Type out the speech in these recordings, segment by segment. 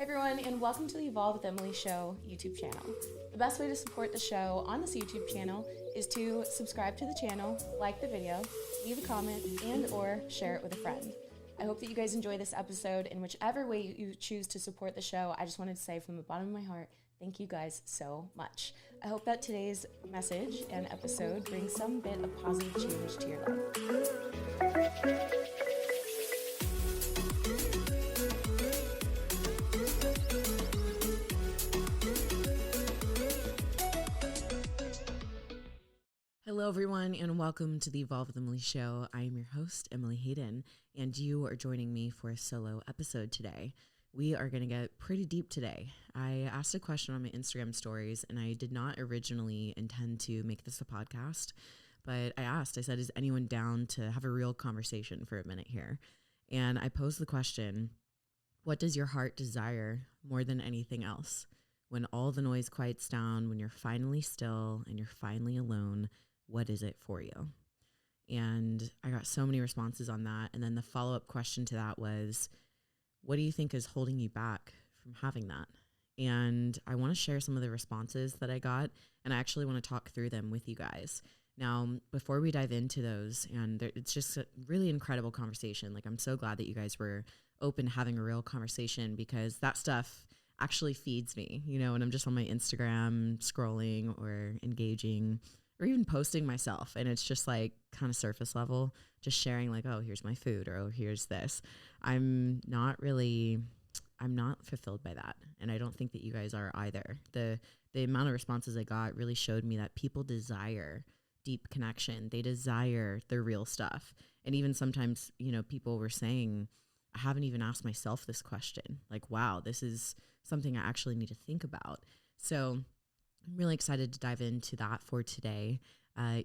everyone, and welcome to the Evolve with Emily Show YouTube channel. The best way to support the show on this YouTube channel is to subscribe to the channel, like the video, leave a comment, and or share it with a friend. I hope that you guys enjoy this episode, and whichever way you choose to support the show, I just wanted to say from the bottom of my heart, thank you guys so much. I hope that today's message and episode brings some bit of positive change to your life. Hello, everyone, and welcome to the Evolve with Emily Show. I am your host, Emily Hayden, and you are joining me for a solo episode today. We are going to get pretty deep today. I asked a question on my Instagram stories, and I did not originally intend to make this a podcast, but I said, is anyone down to have a real conversation for a minute here? And I posed the question, what does your heart desire more than anything else? When all the noise quiets down, when you're finally still and you're finally alone, what is it for you? And I got so many responses on that. And then the follow-up question to that was, what do you think is holding you back from having that? And I want to share some of the responses that I got, and I actually want to talk through them with you guys. Now, before we dive into those, and it's just a really incredible conversation. Like, I'm so glad that you guys were open to having a real conversation, because that stuff actually feeds me, when I'm just on my Instagram scrolling or engaging or even posting myself, and it's just like kind of surface level, just sharing like, oh, here's my food, or oh, here's this. I'm not fulfilled by that. And I don't think that you guys are either. The amount of responses I got really showed me that people desire deep connection. They desire the real stuff. And even sometimes, people were saying, I haven't even asked myself this question. Like, wow, this is something I actually need to think about. So I'm really excited to dive into that for today.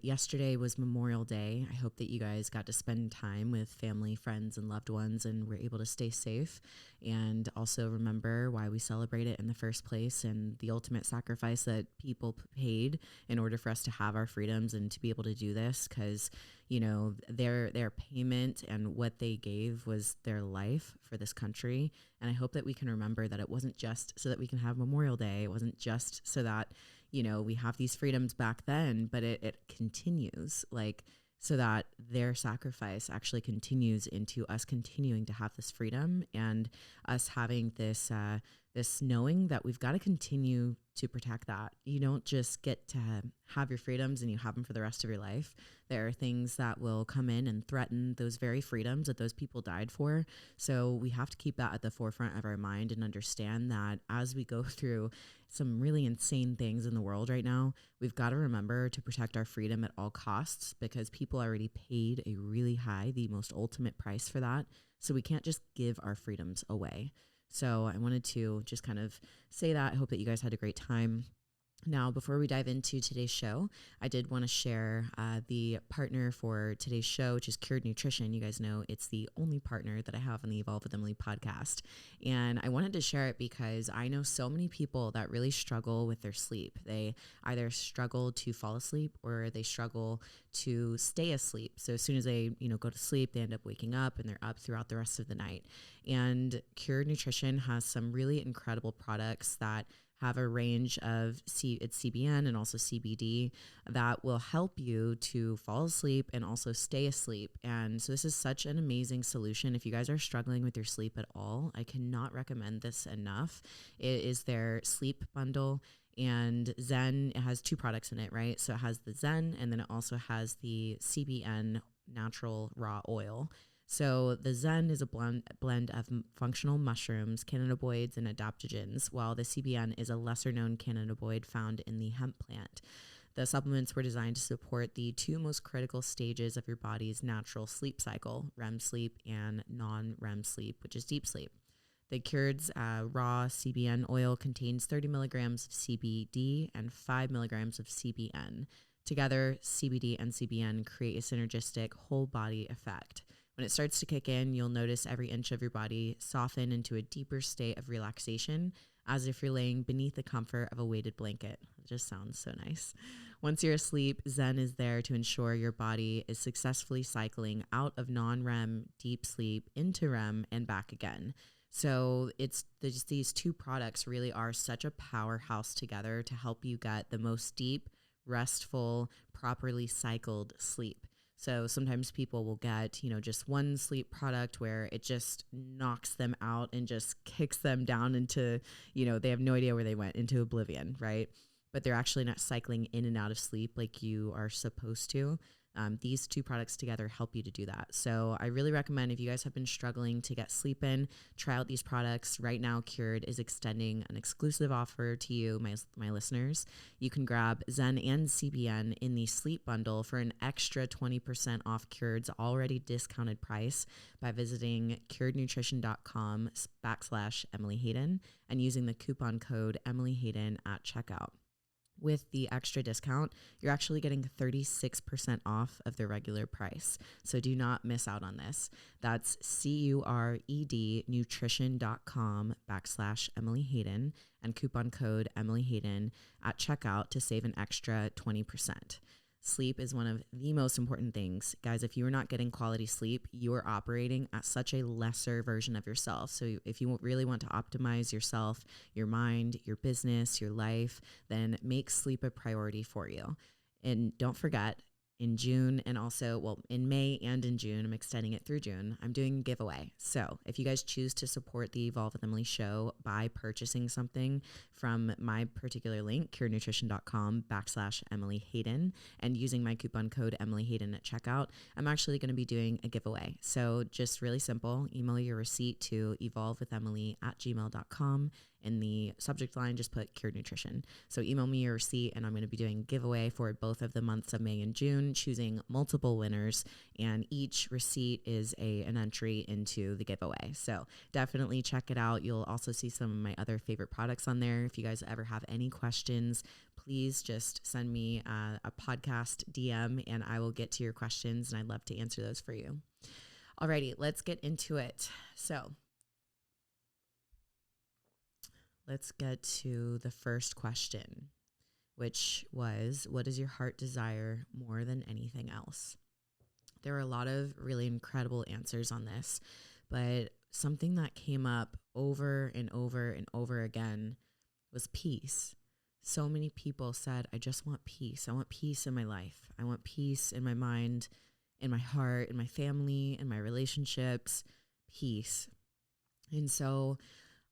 Yesterday was Memorial Day. I hope that you guys got to spend time with family, friends, and loved ones, and were able to stay safe, and also remember why we celebrate it in the first place and the ultimate sacrifice that people paid in order for us to have our freedoms and to be able to do this, because their payment and what they gave was their life for this country. And I hope that we can remember that it wasn't just so that we can have Memorial Day. It wasn't just so that we have these freedoms back then, but it continues, like, so that their sacrifice actually continues into us continuing to have this freedom, and us having this knowing that we've got to continue to protect that. You don't just get to have your freedoms and you have them for the rest of your life. There are things that will come in and threaten those very freedoms that those people died for. So we have to keep that at the forefront of our mind and understand that as we go through some really insane things in the world right now, we've got to remember to protect our freedom at all costs, because people already paid a really high, the most ultimate price for that. So we can't just give our freedoms away. So I wanted to just kind of say that. I hope that you guys had a great time. Now, before we dive into today's show, I did want to share the partner for today's show, which is Cured Nutrition. You guys know it's the only partner that I have on the Evolve with Emily podcast. And I wanted to share it because I know so many people that really struggle with their sleep. They either struggle to fall asleep or they struggle to stay asleep. So as soon as they, go to sleep, they end up waking up and they're up throughout the rest of the night. And Cured Nutrition has some really incredible products that have a range of it's CBN and also CBD that will help you to fall asleep and also stay asleep. And so this is such an amazing solution. If you guys are struggling with your sleep at all, I cannot recommend this enough. It is their sleep bundle. And Zen, it has two products in it, right? So it has the Zen, and then it also has the CBN natural raw oil. So the Zen is a blend of functional mushrooms, cannabinoids, and adaptogens, while the CBN is a lesser-known cannabinoid found in the hemp plant. The supplements were designed to support the two most critical stages of your body's natural sleep cycle, REM sleep and non-REM sleep, which is deep sleep. The Cured's raw CBN oil contains 30 milligrams of CBD and 5 milligrams of CBN. Together, CBD and CBN create a synergistic whole body effect. When it starts to kick in, you'll notice every inch of your body soften into a deeper state of relaxation, as if you're laying beneath the comfort of a weighted blanket. It just sounds so nice. Once you're asleep, Zen is there to ensure your body is successfully cycling out of non-REM deep sleep into REM and back again. So these two products really are such a powerhouse together to help you get the most deep, restful, properly cycled sleep. So sometimes people will get, just one sleep product where it just knocks them out and just kicks them down into, they have no idea where they went, into oblivion, right? But they're actually not cycling in and out of sleep like you are supposed to. These two products together help you to do that. So I really recommend, if you guys have been struggling to get sleep in, try out these products. Right now, Cured is extending an exclusive offer to you, my listeners. You can grab Zen and CBN in the sleep bundle for an extra 20% off Cured's already discounted price by visiting curednutrition.com/Emily Hayden and using the coupon code Emily Hayden at checkout. With the extra discount, you're actually getting 36% off of the regular price. So do not miss out on this. That's CURED nutrition.com/Emily Hayden and coupon code Emily Hayden at checkout to save an extra 20%. Sleep is one of the most important things. Guys, if you're not getting quality sleep, you are operating at such a lesser version of yourself. So if you really want to optimize yourself, your mind, your business, your life, then make sleep a priority for you. And don't forget, in June and also, in May and in June, I'm extending it through June, I'm doing a giveaway. So if you guys choose to support the Evolve with Emily show by purchasing something from my particular link, curenutrition.com/Emily Hayden, and using my coupon code Emily Hayden at checkout, I'm actually going to be doing a giveaway. So just really simple, email your receipt to evolvewithemily@gmail.com. In the subject line, just put Cured Nutrition. So email me your receipt, and I'm going to be doing a giveaway for both of the months of May and June, choosing multiple winners, and each receipt is an entry into the giveaway. So definitely check it out. You'll also see some of my other favorite products on there. If you guys ever have any questions, please just send me a podcast DM, and I will get to your questions, and I'd love to answer those for you. Alrighty, let's get into it. So let's get to the first question, which was, what does your heart desire more than anything else? There are a lot of really incredible answers on this, but something that came up over and over and over again was peace. So many people said, I just want peace. I want peace in my life. I want peace in my mind, in my heart, in my family, in my relationships, peace. And so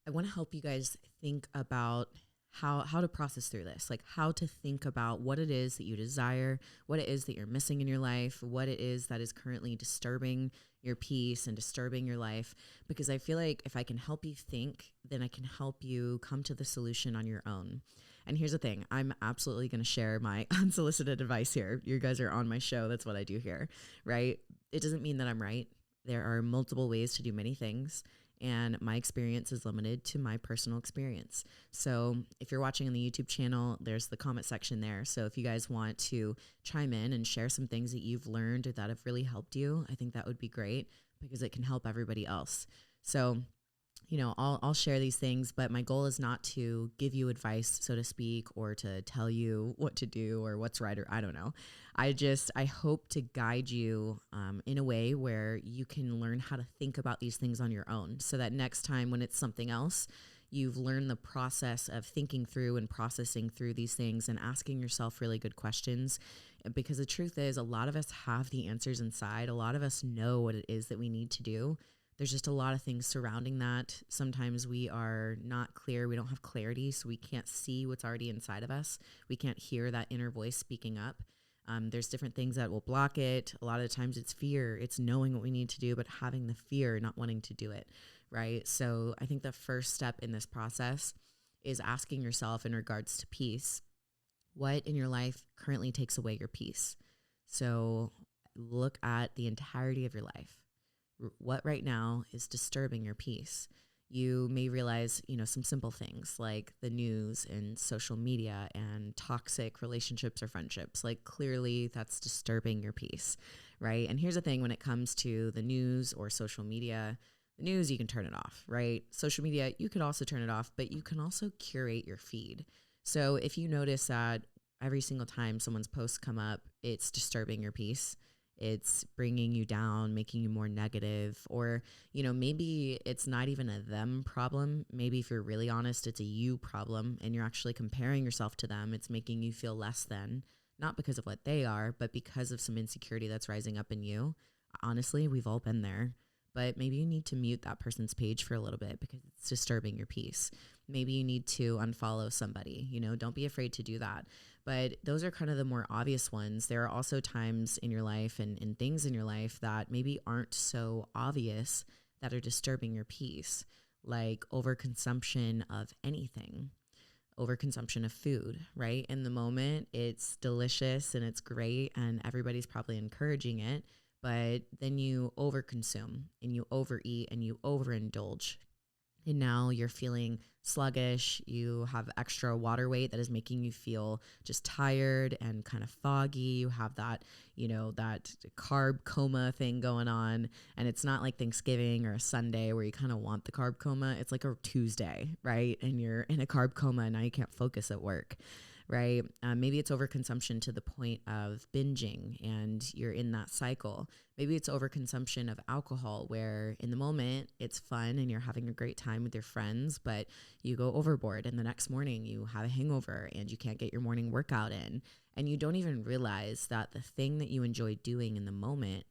I want to help you guys think about how to process through this, like how to think about what it is that you desire, what it is that you're missing in your life, what it is that is currently disturbing your peace and disturbing your life. Because I feel like if I can help you think, then I can help you come to the solution on your own. And here's the thing, I'm absolutely going to share my unsolicited advice here. You guys are on my show. That's what I do here, right? It doesn't mean that I'm right. There are multiple ways to do many things, and my experience is limited to my personal experience. So if you're watching on the YouTube channel, there's the comment section there. So if you guys want to chime in and share some things that you've learned or that have really helped you, I think that would be great because it can help everybody else. So I'll share these things, but my goal is not to give you advice, so to speak, or to tell you what to do or what's right, or I don't know. I hope to guide you in a way where you can learn how to think about these things on your own, so that next time when it's something else, you've learned the process of thinking through and processing through these things and asking yourself really good questions. Because the truth is, a lot of us have the answers inside. A lot of us know what it is that we need to do. There's just a lot of things surrounding that. Sometimes we are not clear. We don't have clarity, so we can't see what's already inside of us. We can't hear that inner voice speaking up. There's different things that will block it. A lot of the times it's fear. It's knowing what we need to do, but having the fear, not wanting to do it, right? So I think the first step in this process is asking yourself in regards to peace, what in your life currently takes away your peace? So look at the entirety of your life. What right now is disturbing your peace? You may realize, some simple things like the news and social media and toxic relationships or friendships. Like clearly that's disturbing your peace, right? And here's the thing, when it comes to the news or social media, the news, you can turn it off, right? Social media, you could also turn it off, but you can also curate your feed. So if you notice that every single time someone's posts come up, it's disturbing your peace, it's bringing you down, making you more negative, or, maybe it's not even a them problem. Maybe if you're really honest, it's a you problem and you're actually comparing yourself to them. It's making you feel less than, not because of what they are, but because of some insecurity that's rising up in you. Honestly, we've all been there, but maybe you need to mute that person's page for a little bit because it's disturbing your peace. Maybe you need to unfollow somebody, don't be afraid to do that. But those are kind of the more obvious ones. There are also times in your life and things in your life that maybe aren't so obvious that are disturbing your peace, like overconsumption of anything, overconsumption of food, right? In the moment, it's delicious and it's great and everybody's probably encouraging it, but then you overconsume and you overeat and you overindulge. And now you're feeling sluggish. You have extra water weight that is making you feel just tired and kind of foggy. You have that, that carb coma thing going on. And it's not like Thanksgiving or a Sunday where you kind of want the carb coma. It's like a Tuesday, right? And you're in a carb coma and now you can't focus at work. Right? Maybe it's overconsumption to the point of binging and you're in that cycle. Maybe it's overconsumption of alcohol where in the moment it's fun and you're having a great time with your friends, but you go overboard and the next morning you have a hangover and you can't get your morning workout in. And you don't even realize that the thing that you enjoy doing in the moment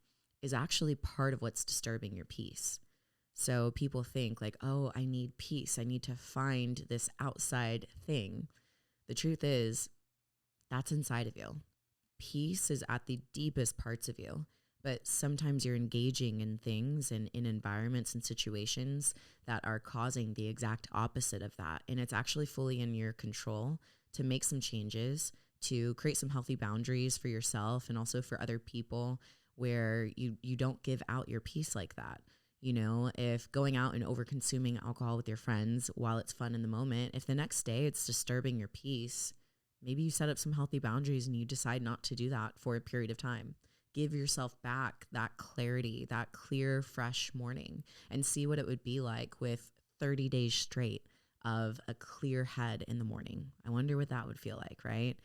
is actually part of what's disturbing your peace. So people think like, oh, I need peace. I need to find this outside thing. The truth is, that's inside of you. Peace is at the deepest parts of you, but sometimes you're engaging in things and in environments and situations that are causing the exact opposite of that. And it's actually fully in your control to make some changes, to create some healthy boundaries for yourself and also for other people where you don't give out your peace like that. If going out and over consuming alcohol with your friends while it's fun in the moment, if the next day it's disturbing your peace, maybe you set up some healthy boundaries and you decide not to do that for a period of time. Give yourself back that clarity, that clear, fresh morning, and see what it would be like with 30 days straight of a clear head in the morning. I wonder what that would feel like, right?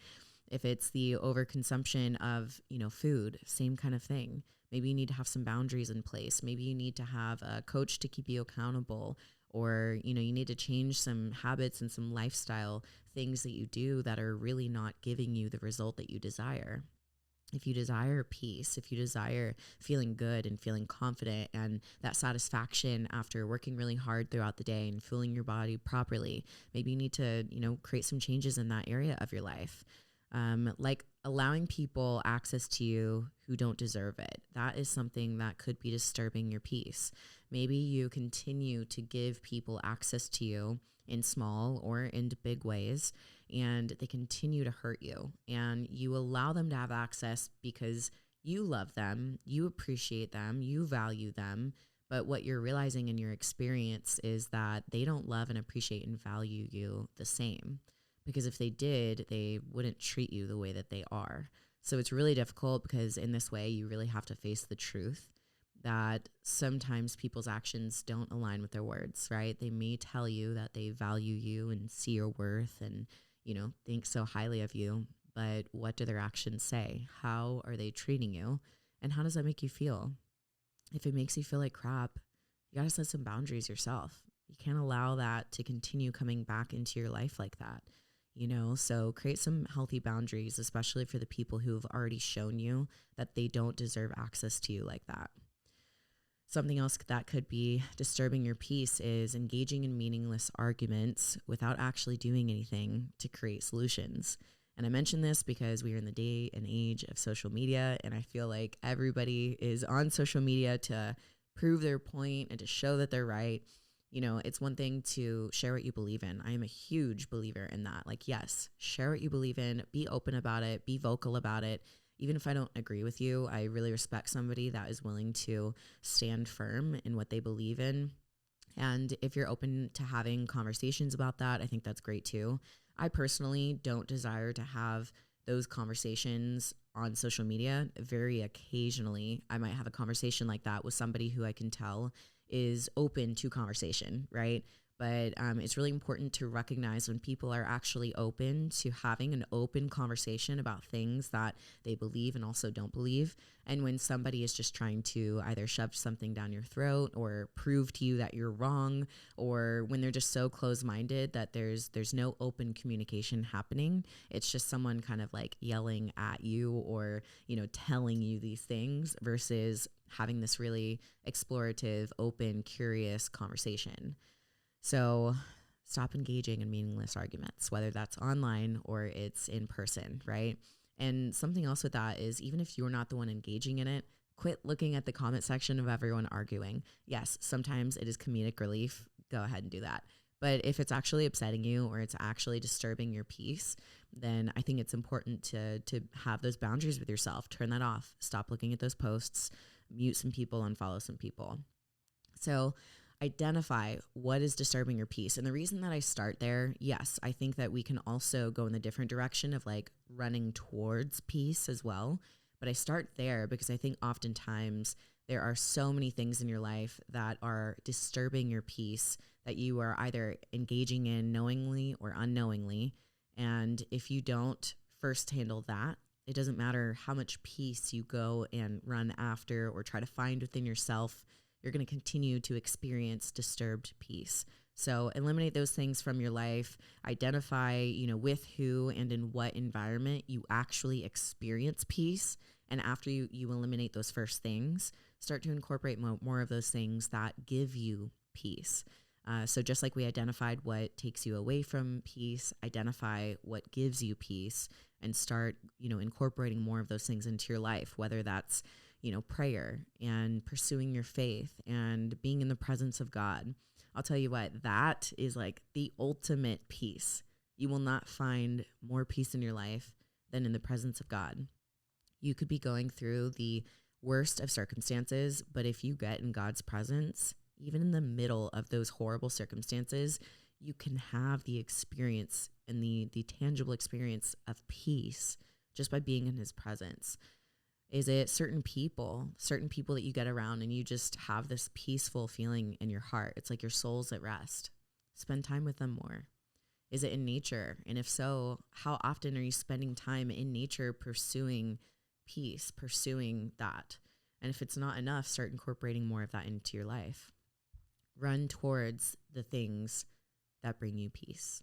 If it's the overconsumption of, food, same kind of thing. Maybe you need to have some boundaries in place. Maybe you need to have a coach to keep you accountable, or, you need to change some habits and some lifestyle things that you do that are really not giving you the result that you desire. If you desire peace, if you desire feeling good and feeling confident and that satisfaction after working really hard throughout the day and fueling your body properly, maybe you need to, create some changes in that area of your life. Like allowing people access to you who don't deserve it. That is something that could be disturbing your peace. Maybe you continue to give people access to you in small or in big ways, and they continue to hurt you. And you allow them to have access because you love them, you appreciate them, you value them. But what you're realizing in your experience is that they don't love and appreciate and value you the same. Because if they did, they wouldn't treat you the way that they are. So it's really difficult because in this way, you really have to face the truth that sometimes people's actions don't align with their words, right? They may tell you that they value you and see your worth and, think so highly of you. But what do their actions say? How are they treating you? And how does that make you feel? If it makes you feel like crap, you got to set some boundaries yourself. You can't allow that to continue coming back into your life like that. So create some healthy boundaries, especially for the people who have already shown you that they don't deserve access to you like that. Something else that could be disturbing your peace is engaging in meaningless arguments without actually doing anything to create solutions. And I mention this because we are in the day and age of social media, and I feel like everybody is on social media to prove their point and to show that they're right. It's one thing to share what you believe in. I am a huge believer in that. Like, yes, share what you believe in, be open about it, be vocal about it. Even if I don't agree with you, I really respect somebody that is willing to stand firm in what they believe in. And if you're open to having conversations about that, I think that's great too. I personally don't desire to have those conversations on social media. Very occasionally, I might have a conversation like that with somebody who I can tell is open to conversation, right? But it's really important to recognize when people are actually open to having an open conversation about things that they believe and also don't believe. And when somebody is just trying to either shove something down your throat or prove to you that you're wrong, or when they're just so close-minded that there's no open communication happening, it's just someone kind of like yelling at you or, telling you these things versus having this really explorative, open, curious conversation. So stop engaging in meaningless arguments, whether that's online or it's in person, right? And something else with that is even if you're not the one engaging in it, quit looking at the comment section of everyone arguing. Yes, sometimes it is comedic relief. Go ahead and do that. But if it's actually upsetting you or it's actually disturbing your peace, then I think it's important to have those boundaries with yourself. Turn that off. Stop looking at those posts, mute some people, unfollow some people. So identify what is disturbing your peace. And the reason that I start there, yes, I think that we can also go in the different direction of like running towards peace as well. But I start there because I think oftentimes there are so many things in your life that are disturbing your peace that you are either engaging in knowingly or unknowingly. And if you don't first handle that, it doesn't matter how much peace you go and run after or try to find within yourself, you're going to continue to experience disturbed peace. So eliminate those things from your life, identify, with who and in what environment you actually experience peace. And after you eliminate those first things, start to incorporate more of those things that give you peace. So just like we identified what takes you away from peace, identify what gives you peace and start, incorporating more of those things into your life, whether that's prayer and pursuing your faith and being in the presence of God. I'll tell you what, that is like the ultimate peace. You will not find more peace in your life than in the presence of God. You could be going through the worst of circumstances, but if you get in God's presence, even in the middle of those horrible circumstances, you can have the experience and the tangible experience of peace just by being in his presence. Is it certain people that you get around and you just have this peaceful feeling in your heart? It's like your soul's at rest. Spend time with them more. Is it in nature? And if so, how often are you spending time in nature pursuing peace, pursuing that? And if it's not enough, start incorporating more of that into your life. Run towards the things that bring you peace.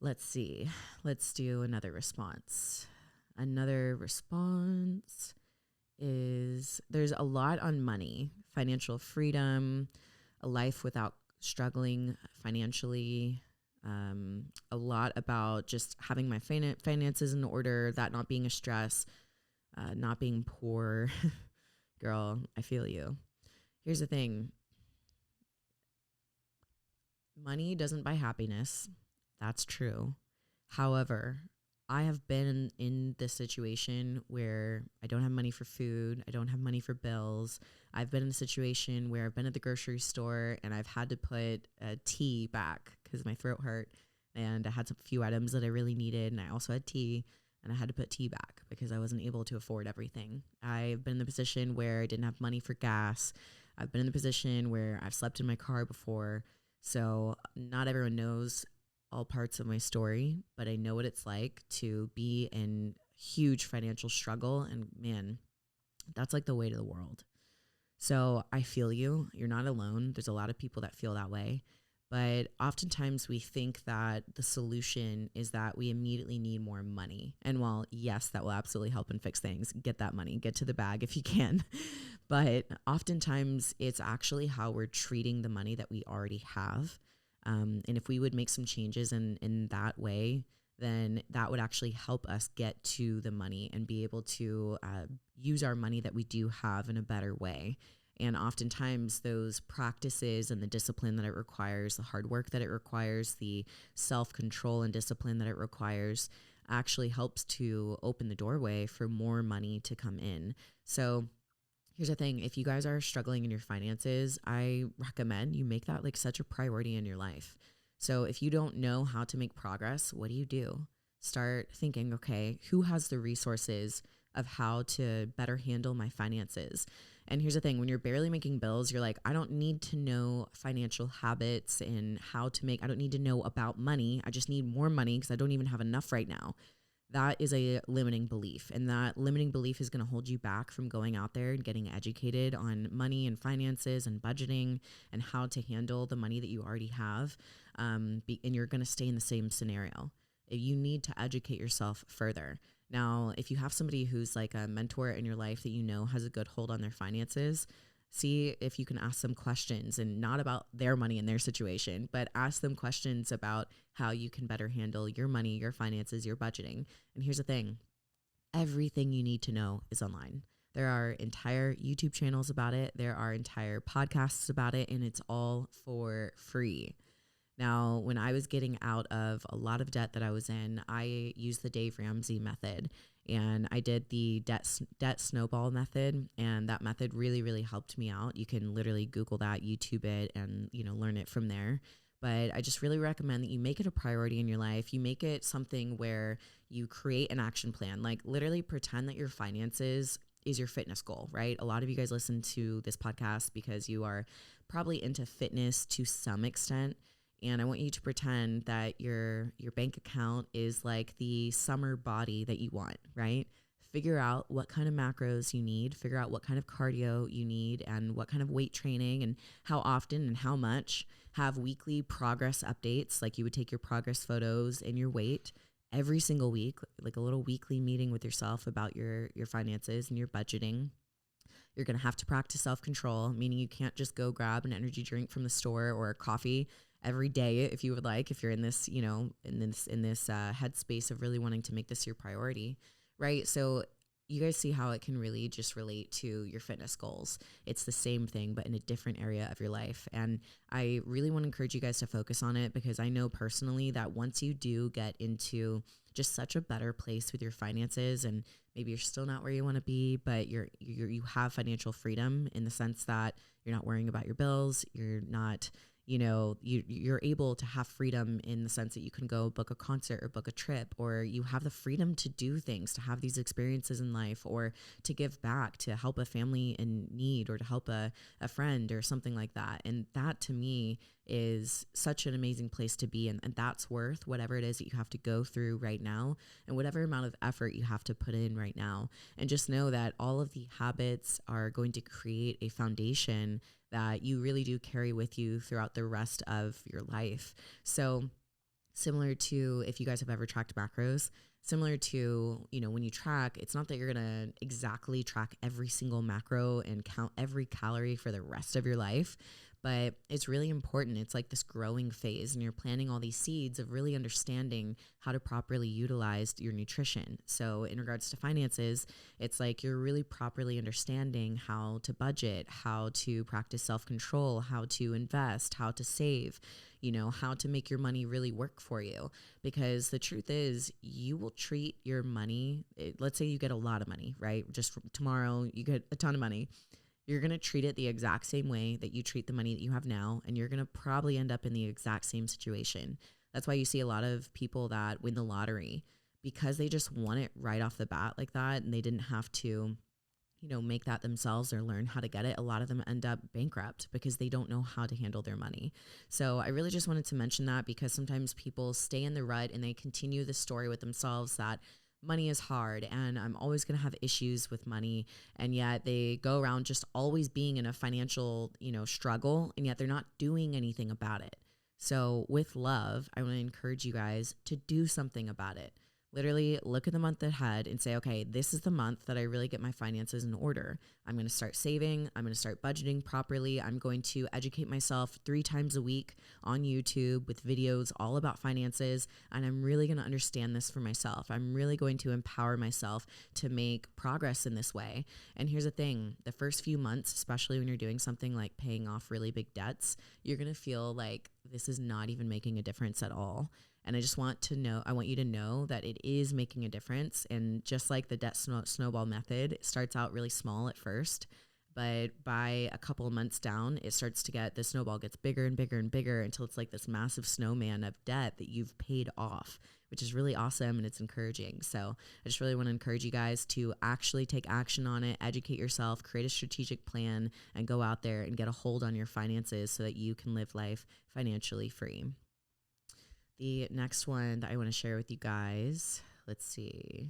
Let's see. Let's do another response. Another response is there's a lot on money, financial freedom, a life without struggling financially, a lot about just having my finances in order, that not being a stress, not being poor. Girl, I feel you. Here's the thing. Money doesn't buy happiness. That's true. However, I have been in this situation where I don't have money for food. I don't have money for bills. I've been in a situation where I've been at the grocery store and I've had to put tea back because my throat hurt and I had a few items that I really needed. And I also had tea and I had to put tea back because I wasn't able to afford everything. I've been in the position where I didn't have money for gas. I've been in the position where I've slept in my car before. So not everyone knows all parts of my story, but I know what it's like to be in huge financial struggle. And man, that's like the weight of the world. So I feel you. You're not alone. There's a lot of people that feel that way. But oftentimes we think that the solution is that we immediately need more money. And while, yes, that will absolutely help and fix things, get that money, get to the bag if you can. But oftentimes it's actually how we're treating the money that we already have. And if we would make some changes in that way, then that would actually help us get to the money and be able to use our money that we do have in a better way. And oftentimes those practices and the discipline that it requires, the hard work that it requires, the self-control and discipline that it requires actually helps to open the doorway for more money to come in. So here's the thing. If you guys are struggling in your finances, I recommend you make that like such a priority in your life. So if you don't know how to make progress, what do? Start thinking, okay, who has the resources of how to better handle my finances. And here's the thing, when you're barely making bills, you're like, I don't need to know financial habits and I don't need to know about money. I just need more money because I don't even have enough right now. That is a limiting belief. And that limiting belief is going to hold you back from going out there and getting educated on money and finances and budgeting and how to handle the money that you already have. And you're going to stay in the same scenario. You need to educate yourself further. Now, if you have somebody who's like a mentor in your life that you know has a good hold on their finances, see if you can ask them questions, and not about their money and their situation, but ask them questions about how you can better handle your money, your finances, your budgeting. And here's the thing, everything you need to know is online. There are entire YouTube channels about it. There are entire podcasts about it, and it's all for free. Now, when I was getting out of a lot of debt that I was in, I used the Dave Ramsey method, and I did the debt snowball method, and that method really, really helped me out. You can literally Google that, YouTube it, and learn it from there. But I just really recommend that you make it a priority in your life. You make it something where you create an action plan, like literally pretend that your finances is your fitness goal, right? A lot of you guys listen to this podcast because you are probably into fitness to some extent. And I want you to pretend that your bank account is like the summer body that you want, right? Figure out what kind of macros you need, figure out what kind of cardio you need and what kind of weight training and how often and how much. Have weekly progress updates, like you would take your progress photos and your weight every single week, like a little weekly meeting with yourself about your finances and your budgeting. You're going to have to practice self-control, meaning you can't just go grab an energy drink from the store or a coffee every day if you would like, if you're in this, in this headspace of really wanting to make this your priority, right? So you guys see how it can really just relate to your fitness goals. It's the same thing, but in a different area of your life. And I really want to encourage you guys to focus on it, because I know personally that once you do get into just such a better place with your finances, and maybe you're still not where you want to be, but you have financial freedom in the sense that you're not worrying about your bills. You're not, you're able to have freedom in the sense that you can go book a concert or book a trip, or you have the freedom to do things, to have these experiences in life, or to give back, to help a family in need, or to help a friend or something like that. And that to me is such an amazing place to be. And that's worth whatever it is that you have to go through right now, and whatever amount of effort you have to put in right now. And just know that all of the habits are going to create a foundation that you really do carry with you throughout the rest of your life. So similar to if you guys have ever tracked macros, similar to, when you track, it's not that you're going to exactly track every single macro and count every calorie for the rest of your life, but it's really important. It's like this growing phase, and you're planting all these seeds of really understanding how to properly utilize your nutrition. So in regards to finances, it's like you're really properly understanding how to budget, how to practice self-control, how to invest, how to save, how to make your money really work for you. Because the truth is, you will treat your money, let's say you get a lot of money, right? Just tomorrow, you get a ton of money. You're going to treat it the exact same way that you treat the money that you have now, and you're going to probably end up in the exact same situation. That's why you see a lot of people that win the lottery, because they just won it right off the bat like that, and they didn't have to, make that themselves or learn how to get it. A lot of them end up bankrupt because they don't know how to handle their money. So I really just wanted to mention that, because sometimes people stay in the rut and they continue the story with themselves that money is hard and I'm always going to have issues with money. And yet they go around just always being in a financial, struggle, and yet they're not doing anything about it. So with love, I want to encourage you guys to do something about it. Literally look at the month ahead and say, okay, this is the month that I really get my finances in order. I'm going to start saving. I'm going to start budgeting properly. I'm going to educate myself 3 times a week on YouTube with videos all about finances. And I'm really going to understand this for myself. I'm really going to empower myself to make progress in this way. And here's the thing, the first few months, especially when you're doing something like paying off really big debts, you're going to feel like this is not even making a difference at all. And I want you to know that it is making a difference. And just like the debt snowball method, it starts out really small at first, But by a couple of months down, it starts to the snowball gets bigger and bigger and bigger until it's like this massive snowman of debt that you've paid off, which is really awesome and it's encouraging. So I just really want to encourage you guys to actually take action on it, educate yourself, create a strategic plan, and go out there and get a hold on your finances so that you can live life financially free. The next one that I want to share with you guys, let's see.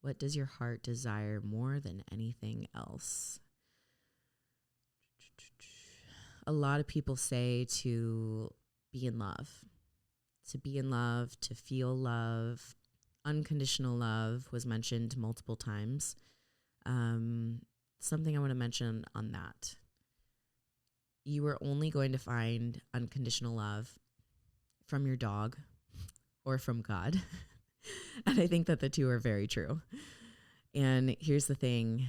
What does your heart desire more than anything else? A lot of people say to be in love, to feel love. Unconditional love was mentioned multiple times. Something I want to mention on that. You are only going to find unconditional love from your dog or from God. And I think that the two are very true. And here's the thing.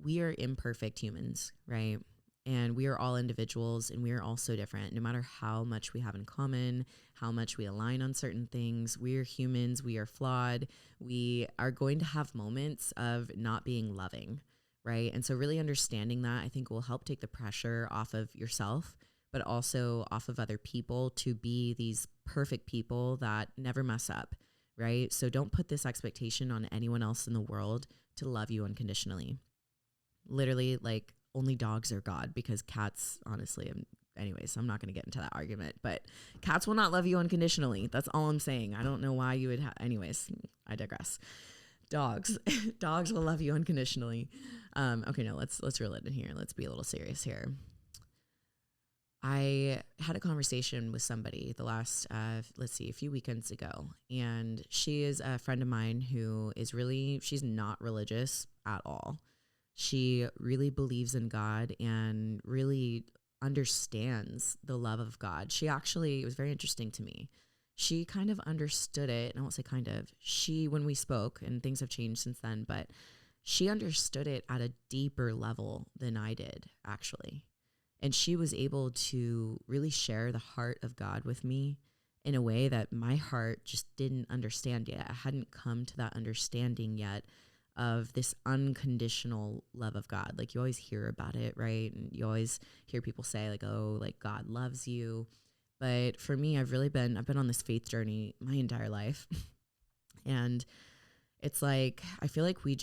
We are imperfect humans, right? And we are all individuals and we are all so different. No matter how much we have in common, how much we align on certain things, we are humans, we are flawed. We are going to have moments of not being loving, right? And so really understanding that, I think, will help take the pressure off of yourself, but also off of other people to be these perfect people that never mess up. Right? So don't put this expectation on anyone else in the world to love you unconditionally. Literally, like, only dogs are God, because cats, honestly, anyways, I'm not going to get into that argument, but cats will not love you unconditionally. That's all I'm saying. I don't know why you would anyways, I digress. Dogs will love you unconditionally. Okay, no, let's reel it in here. Let's be a little serious here. I had a conversation with somebody the last, a few weekends ago, and she is a friend of mine who is she's not religious at all. She really believes in God and really understands the love of God. It was very interesting to me. She kind of understood it, and I won't say kind of, when we spoke, and things have changed since then, but she understood it at a deeper level than I did, actually. And she was able to really share the heart of God with me in a way that my heart just didn't understand yet. I hadn't come to that understanding yet of this unconditional love of God. Like, you always hear about it, right? And you always hear people say, like, oh, like, God loves you. But for me, I've been on this faith journey my entire life. And it's like, I feel like we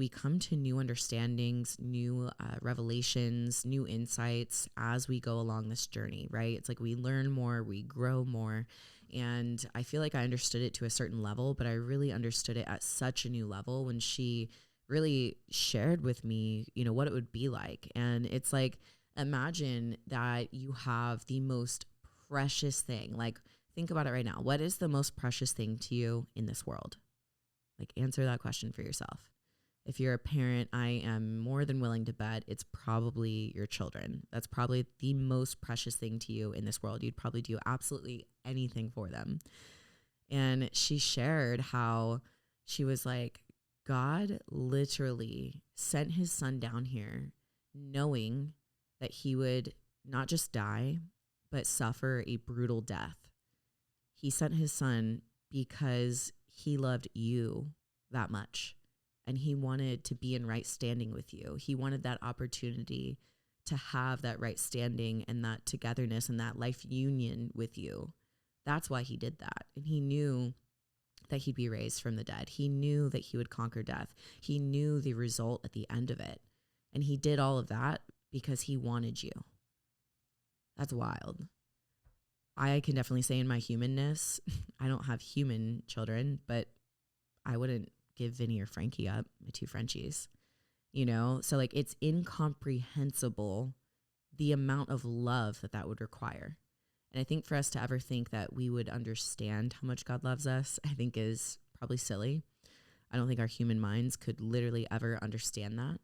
come to new understandings, new revelations, new insights as we go along this journey, right? It's like we learn more, we grow more. And I feel like I understood it to a certain level, but I really understood it at such a new level when she really shared with me, what it would be like. And it's like, imagine that you have the most precious thing. Like, think about it right now. What is the most precious thing to you in this world? Like, answer that question for yourself. If you're a parent, I am more than willing to bet it's probably your children. That's probably the most precious thing to you in this world. You'd probably do absolutely anything for them. And she shared how she was like, God literally sent his son down here knowing that he would not just die, but suffer a brutal death. He sent his son because he loved you that much, and he wanted to be in right standing with you. He wanted that opportunity to have that right standing and that togetherness and that life union with you. That's why he did that. And he knew that he'd be raised from the dead. He knew that he would conquer death. He knew the result at the end of it. And he did all of that because he wanted you. That's wild. I can definitely say in my humanness, I don't have human children, but I wouldn't give Vinny or Frankie up, my two Frenchies, So like, it's incomprehensible the amount of love that would require. And I think for us to ever think that we would understand how much God loves us, I think is probably silly. I don't think our human minds could literally ever understand that.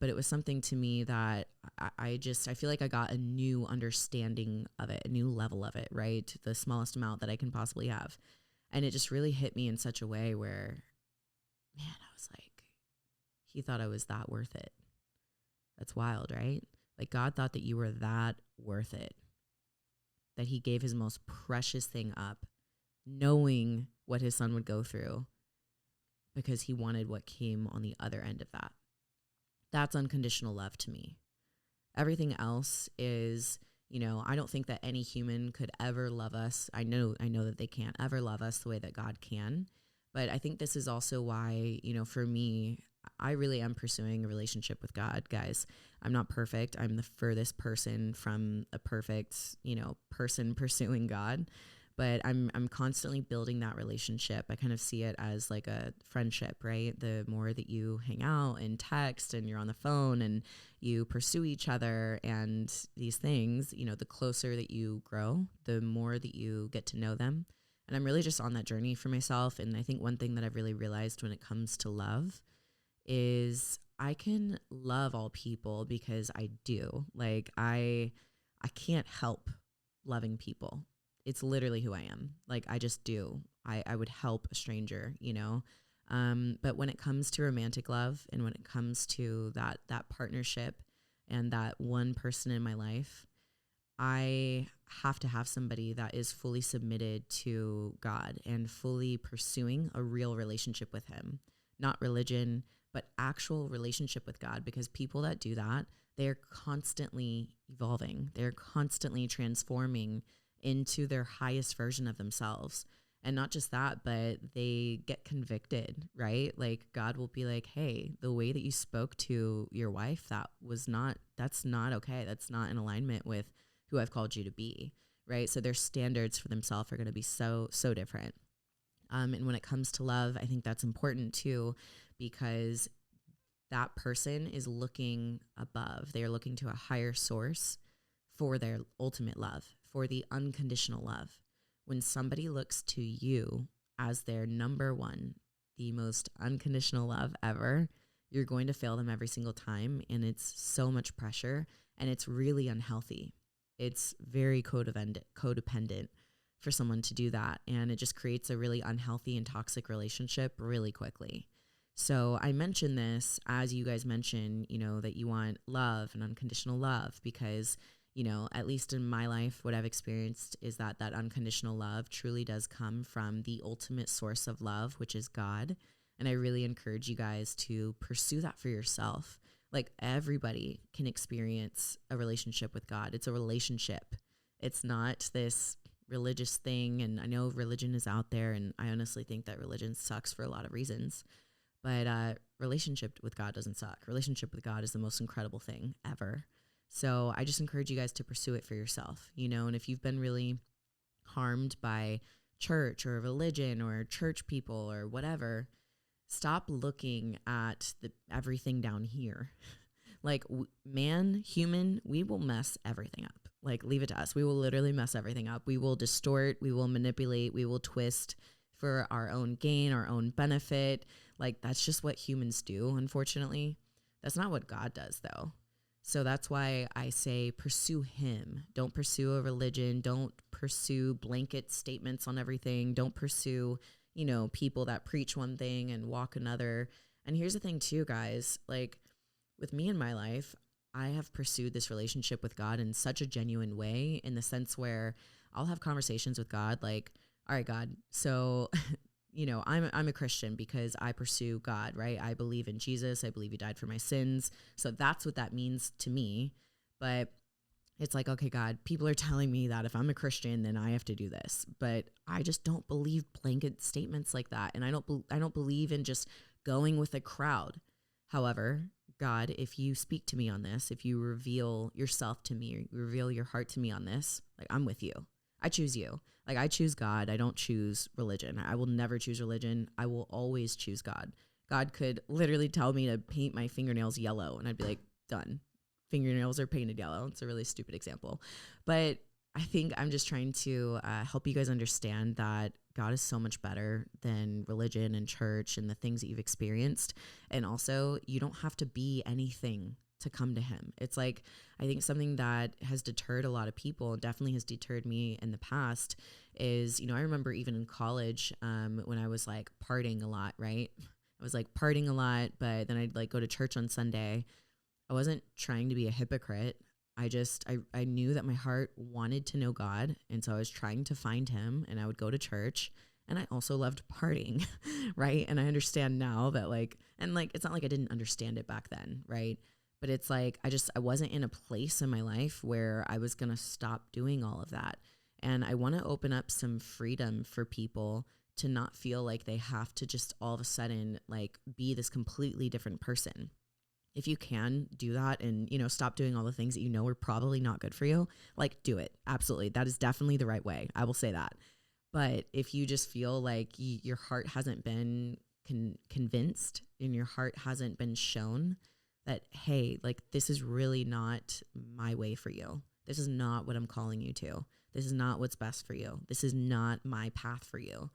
But it was something to me that I feel like I got a new understanding of it, a new level of it, right? The smallest amount that I can possibly have. And it just really hit me in such a way where, man, I was like, he thought I was that worth it. That's wild, right? Like, God thought that you were that worth it, that he gave his most precious thing up, knowing what his son would go through, because he wanted what came on the other end of that. That's unconditional love to me. Everything else is, I don't think that any human could ever love us. I know that they can't ever love us the way that God can. But I think this is also why, for me, I really am pursuing a relationship with God, guys. I'm not perfect. I'm the furthest person from a perfect, person pursuing God. But I'm constantly building that relationship. I kind of see it as like a friendship, right? The more that you hang out and text and you're on the phone and you pursue each other and these things, the closer that you grow, the more that you get to know them. And I'm really just on that journey for myself. And I think one thing that I've really realized when it comes to love is I can love all people because I do. Like I can't help loving people. It's literally who I am. Like I just do. I would help a stranger, But when it comes to romantic love and when it comes to that partnership and that one person in my life, I have to have somebody that is fully submitted to God and fully pursuing a real relationship with him. Not religion, but actual relationship with God, because people that do that, they're constantly evolving. They're constantly transforming into their highest version of themselves. And not just that, but they get convicted, right? Like God will be like, hey, the way that you spoke to your wife, that's not okay. That's not in alignment with who I've called you to be, right? So their standards for themselves are going to be so different. And when it comes to love, I think that's important too, because that person is looking above. They are looking to a higher source for their ultimate love, for the unconditional love. When somebody looks to you as their number one, the most unconditional love ever, you're going to fail them every single time. And it's so much pressure and it's really unhealthy. It's very codependent for someone to do that. And it just creates a really unhealthy and toxic relationship really quickly. So I mentioned this as you guys mentioned, that you want love and unconditional love because, at least in my life, what I've experienced is that unconditional love truly does come from the ultimate source of love, which is God. And I really encourage you guys to pursue that for yourself. Like everybody can experience a relationship with God. It's a relationship. It's not this religious thing. And I know religion is out there, and I honestly think that religion sucks for a lot of reasons. But relationship with God doesn't suck. Relationship with God is the most incredible thing ever. So I just encourage you guys to pursue it for yourself, and if you've been really harmed by church or religion or church people or whatever, stop looking at everything down here. Like human, we will mess everything up. Like leave it to us. We will literally mess everything up. We will distort, we will manipulate, we will twist for our own gain, our own benefit. Like that's just what humans do, unfortunately. That's not what God does though. So that's why I say pursue him. Don't pursue a religion. Don't pursue blanket statements on everything. Don't pursue, people that preach one thing and walk another. And here's the thing too, guys, like with me in my life, I have pursued this relationship with God in such a genuine way, in the sense where I'll have conversations with God like, all right, God, so I'm a Christian because I pursue God, right? I believe in Jesus. I believe he died for my sins. So that's what that means to me. But it's like, okay, God, people are telling me that if I'm a Christian, then I have to do this. But I just don't believe blanket statements like that. And I don't believe in just going with a crowd. However, God, if you speak to me on this, if you reveal yourself to me, or you reveal your heart to me on this, like I'm with you. I choose you. Like I choose God. I don't choose religion. I will never choose religion. I will always choose God. God could literally tell me to paint my fingernails yellow and I'd be like, done. Fingernails are painted yellow. It's a really stupid example. But I think I'm just trying to help you guys understand that God is so much better than religion and church and the things that you've experienced. And also, you don't have to be anything to come to him. It's like, I think something that has deterred a lot of people, and definitely has deterred me in the past, is, I remember even in college, when I was like partying a lot, right? I was like partying a lot, but then I'd like go to church on Sunday. I wasn't trying to be a hypocrite. I knew that my heart wanted to know God. And so I was trying to find him, and I would go to church And I also loved partying, right? And I understand now that it's not like I didn't understand it back then, right? But it's like I wasn't in a place in my life where I was going to stop doing all of that. And I want to open up some freedom for people to not feel like they have to just all of a sudden like be this completely different person. If you can do that and, stop doing all the things that you know are probably not good for you, like do it. Absolutely. That is definitely the right way. I will say that. But if you just feel like your heart hasn't been convinced and your heart hasn't been shown that, hey, like this is really not my way for you. This is not what I'm calling you to. This is not what's best for you. This is not my path for you.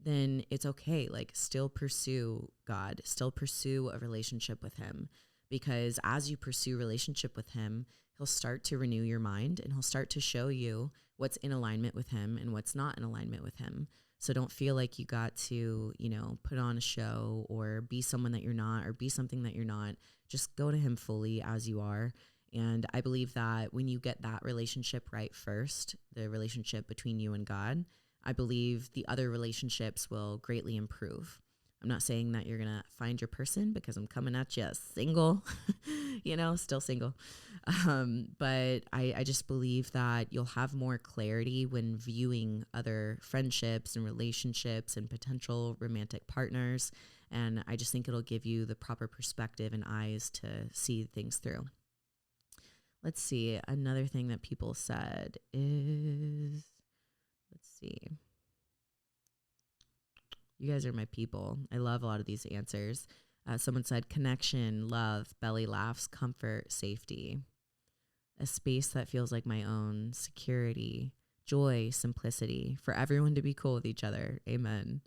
Then it's okay. Like still pursue God, still pursue a relationship with him, because as you pursue relationship with him, he'll start to renew your mind and he'll start to show you what's in alignment with him and what's not in alignment with him. So don't feel like you got to, put on a show or be someone that you're not or be something that you're not. Just go to him fully as you are. And I believe that when you get that relationship right first, the relationship between you and God, I believe the other relationships will greatly improve. I'm not saying that you're going to find your person because I'm coming at you single, still single. But I just believe that you'll have more clarity when viewing other friendships and relationships and potential romantic partners. And I just think it'll give you the proper perspective and eyes to see things through. Let's see. Another thing that people said is, let's see. You guys are my people. I love a lot of these answers. Someone said connection, love, belly laughs, comfort, safety, a space that feels like my own, security, joy, simplicity, for everyone to be cool with each other. Amen.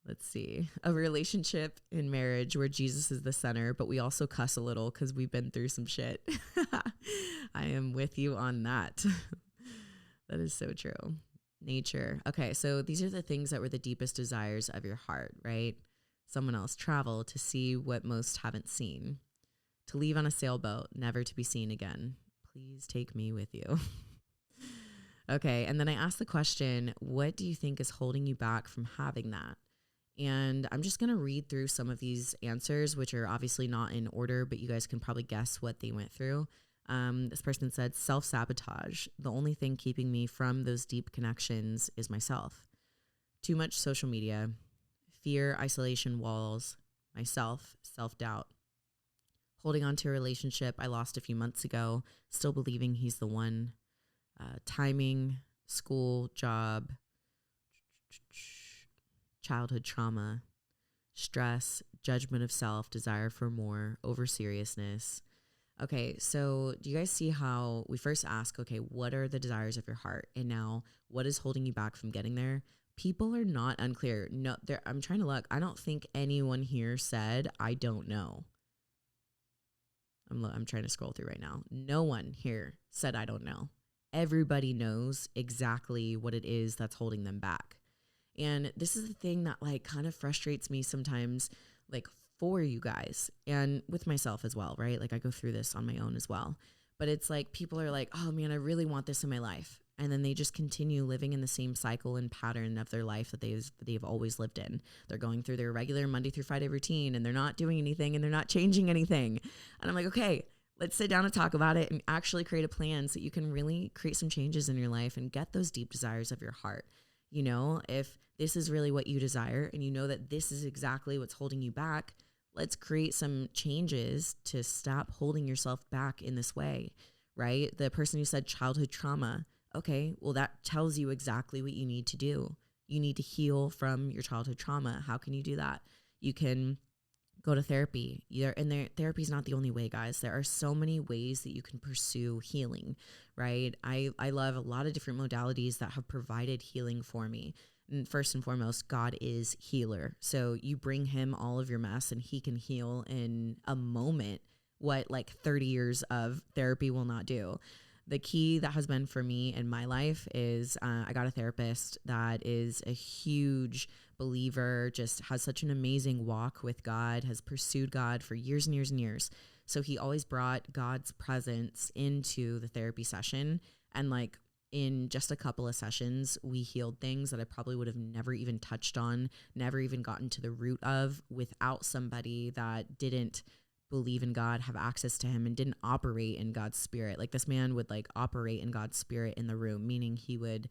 Let's see. A relationship in marriage where Jesus is the center, but we also cuss a little because we've been through some shit. I am with you on that. That is so true. Nature. Okay, so these are the things that were the deepest desires of your heart, right? Someone else. Travel to see what most haven't seen. To leave on a sailboat, never to be seen again. Please take me with you. Okay, and then I asked the question, what do you think is holding you back from having that? And I'm just going to read through some of these answers, which are obviously not in order, but you guys can probably guess what they went through. This person said, self-sabotage. The only thing keeping me from those deep connections is myself. Too much social media, fear, isolation, walls, myself, self-doubt. Holding on to a relationship I lost a few months ago, still believing he's the one. Timing, school, job, childhood trauma, stress, judgment of self, desire for more, over seriousness. Okay, so do you guys see how we first ask, okay, what are the desires of your heart? And now what is holding you back from getting there? People are not unclear. No, I'm trying to look. I don't think anyone here said, I don't know. I'm trying to scroll through right now. No one here said, I don't know. Everybody knows exactly what it is that's holding them back. And this is the thing that like kind of frustrates me sometimes, like for you guys and with myself as well, right? Like I go through this on my own as well. But it's like people are like, oh man, I really want this in my life. And then they just continue living in the same cycle and pattern of their life that they've always lived in. They're going through their regular Monday through Friday routine and they're not doing anything and they're not changing anything. And I'm like, okay, let's sit down and talk about it and actually create a plan so that you can really create some changes in your life and get those deep desires of your heart. You know, if this is really what you desire and you know that this is exactly what's holding you back, let's create some changes to stop holding yourself back in this way, right? The person who said childhood trauma, okay, well, that tells you exactly what you need to do. You need to heal from your childhood trauma. How can you do that? You can go to therapy. Therapy is not the only way, guys. There are so many ways that you can pursue healing, right? I love a lot of different modalities that have provided healing for me. And first and foremost, God is healer. So you bring him all of your mess and he can heal in a moment what like 30 years of therapy will not do. The key that has been for me in my life is I got a therapist that is a huge believer, just has such an amazing walk with God, has pursued God for years and years and years. So he always brought God's presence into the therapy session. And like in just a couple of sessions, we healed things that I probably would have never even touched on, never even gotten to the root of without somebody that didn't believe in God, have access to him, and didn't operate in God's spirit. Like, this man would like operate in God's spirit in the room, meaning he would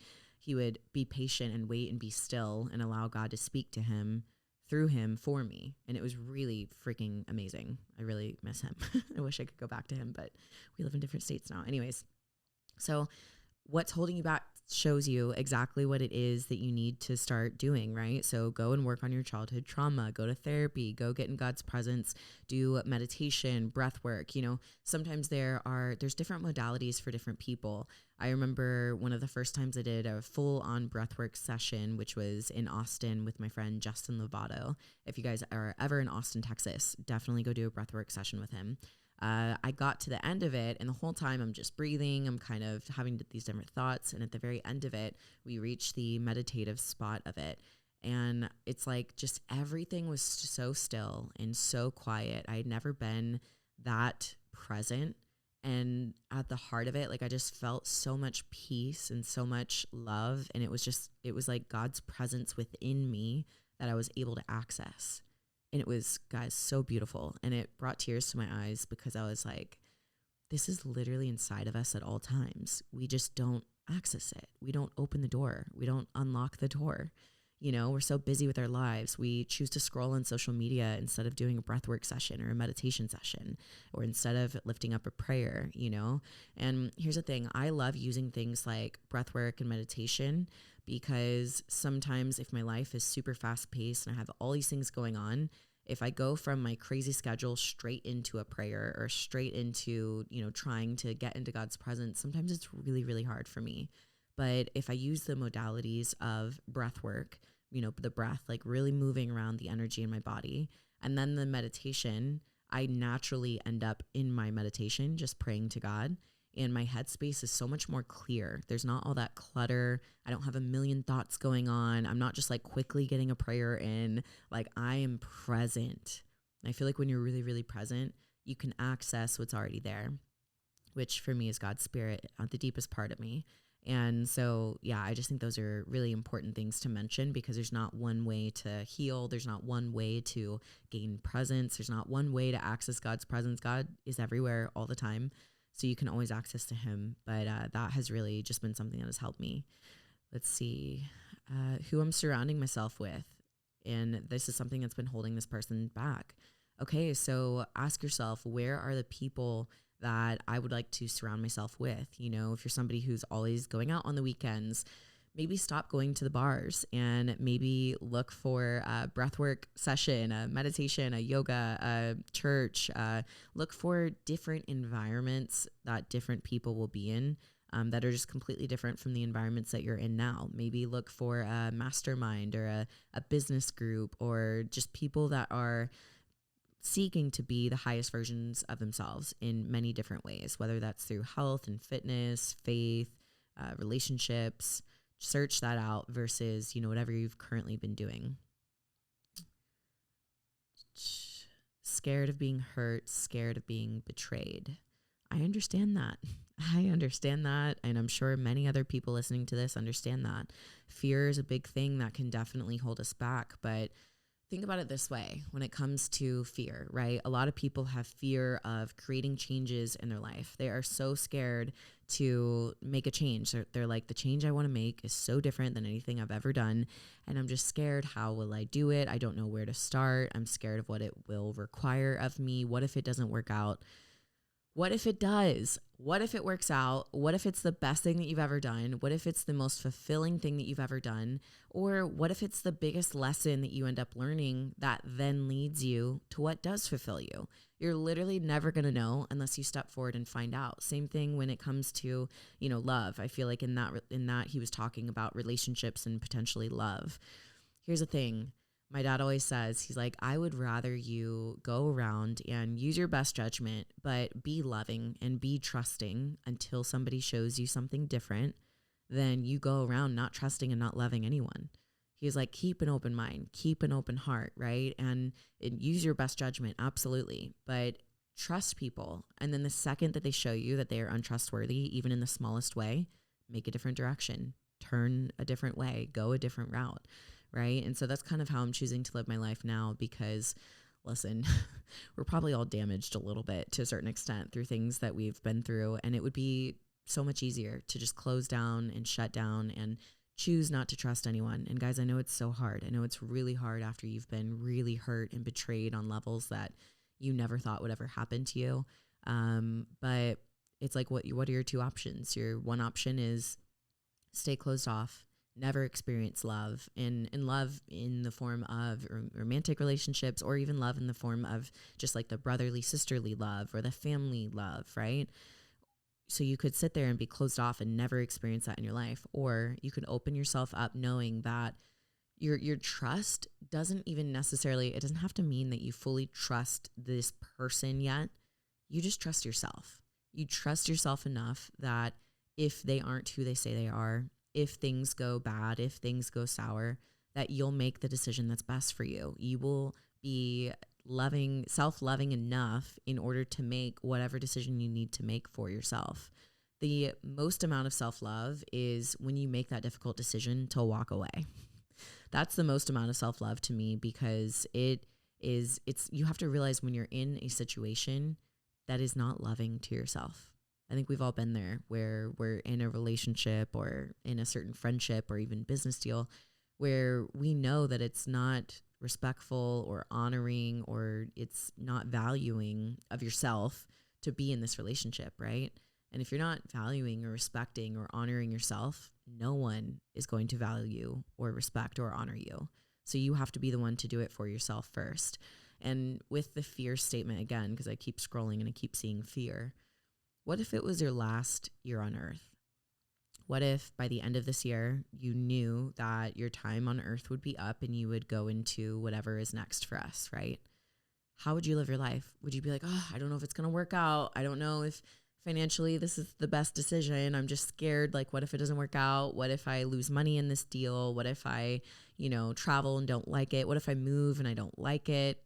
be patient and wait and be still and allow God to speak to him through him for me. And it was really freaking amazing. I really miss him. I wish I could go back to him, but we live in different states now. Anyways, so what's holding you back shows you exactly what it is that you need to start doing, right? So go and work on your childhood trauma, go to therapy, go get in God's presence, do meditation, breath work. You know, sometimes there's different modalities for different people. I remember one of the first times I did a full-on breathwork session, which was in Austin with my friend Justin Lovato. If you guys are ever in Austin, Texas, definitely go do a breathwork session with him. I got to the end of it, and the whole time I'm just breathing. I'm kind of having these different thoughts. And at the very end of it, we reached the meditative spot of it. And it's like just everything was so still and so quiet. I had never been that present. And at the heart of it, like I just felt so much peace and so much love. And it was like God's presence within me that I was able to access. And it was, guys, so beautiful. And it brought tears to my eyes because I was like, this is literally inside of us at all times. We just don't access it. We don't open the door. We don't unlock the door. You know, we're so busy with our lives. We choose to scroll on social media instead of doing a breathwork session or a meditation session, or instead of lifting up a prayer, you know? And here's the thing. I love using things like breathwork and meditation because sometimes if my life is super fast paced and I have all these things going on, if I go from my crazy schedule straight into a prayer or straight into, you know, trying to get into God's presence, sometimes it's really, really hard for me. But if I use the modalities of breath work, you know, the breath, like really moving around the energy in my body, and then the meditation, I naturally end up in my meditation just praying to God. And my headspace is so much more clear. There's not all that clutter. I don't have a million thoughts going on. I'm not just like quickly getting a prayer in. Like, I am present. And I feel like when you're really, really present, you can access what's already there, which for me is God's spirit at the deepest part of me. And so, yeah, I just think those are really important things to mention because there's not one way to heal. There's not one way to gain presence. There's not one way to access God's presence. God is everywhere all the time. So you can always access to him. But that has really just been something that has helped me. Let's see who I'm surrounding myself with. And this is something that's been holding this person back. Okay, so ask yourself, where are the people that I would like to surround myself with? You know, if you're somebody who's always going out on the weekends, maybe stop going to the bars and maybe look for a breathwork session, a meditation, a yoga, a church. Look for different environments that different people will be in that are just completely different from the environments that you're in now. Maybe look for a mastermind or a business group, or just people that are seeking to be the highest versions of themselves in many different ways, whether that's through health and fitness, faith, relationships. Search that out versus, you know, whatever you've currently been doing. Scared of being hurt, scared of being betrayed. I understand that. I understand that. And I'm sure many other people listening to this understand that. Fear is a big thing that can definitely hold us back. But think about it this way when it comes to fear, right? A lot of people have fear of creating changes in their life. They are so scared to make a change. They're like, the change I want to make is so different than anything I've ever done. And I'm just scared. How will I do it? I don't know where to start. I'm scared of what it will require of me. What if it doesn't work out? What if it does? What if it works out? What if it's the best thing that you've ever done? What if it's the most fulfilling thing that you've ever done? Or what if it's the biggest lesson that you end up learning that then leads you to what does fulfill you? You're literally never going to know unless you step forward and find out. Same thing when it comes to, you know, love. I feel like in that he was talking about relationships and potentially love. Here's the thing. My dad always says, he's like, I would rather you go around and use your best judgment, but be loving and be trusting until somebody shows you something different than you go around not trusting and not loving anyone. He's like, keep an open mind, keep an open heart, right? And use your best judgment, absolutely. But trust people. And then the second that they show you that they are untrustworthy, even in the smallest way, make a different direction, turn a different way, go a different route, right? And so that's kind of how I'm choosing to live my life now, because listen, we're probably all damaged a little bit to a certain extent through things that we've been through. And it would be so much easier to just close down and shut down and choose not to trust anyone. And guys, I know it's so hard. I know it's really hard after you've been really hurt and betrayed on levels that you never thought would ever happen to you. But it's like, what are your two options? Your one option is stay closed off, never experience love, and love in the form of romantic relationships, or even love in the form of just like the brotherly, sisterly love or the family love, right? So you could sit there and be closed off and never experience that in your life, or you could open yourself up knowing that your trust doesn't even necessarily, it doesn't have to mean that you fully trust this person yet. You just trust yourself. You trust yourself enough that if they aren't who they say they are, if things go bad, if things go sour, that you'll make the decision that's best for you. You will be self-loving enough in order to make whatever decision you need to make for yourself. The most amount of self-love is when you make that difficult decision to walk away. That's the most amount of self-love to me, because you have to realize when you're in a situation that is not loving to yourself. I think we've all been there, where we're in a relationship or in a certain friendship or even business deal where we know that it's not respectful or honoring, or it's not valuing of yourself to be in this relationship, right? And if you're not valuing or respecting or honoring yourself, no one is going to value or respect or honor you. So you have to be the one to do it for yourself first. And with the fear statement again, because I keep scrolling and I keep seeing fear, what if it was your last year on earth? What if by the end of this year, you knew that your time on earth would be up and you would go into whatever is next for us, right? How would you live your life? Would you be like, oh, I don't know if it's going to work out. I don't know if financially this is the best decision. I'm just scared. Like, what if it doesn't work out? What if I lose money in this deal? What if I, travel and don't like it? What if I move and I don't like it?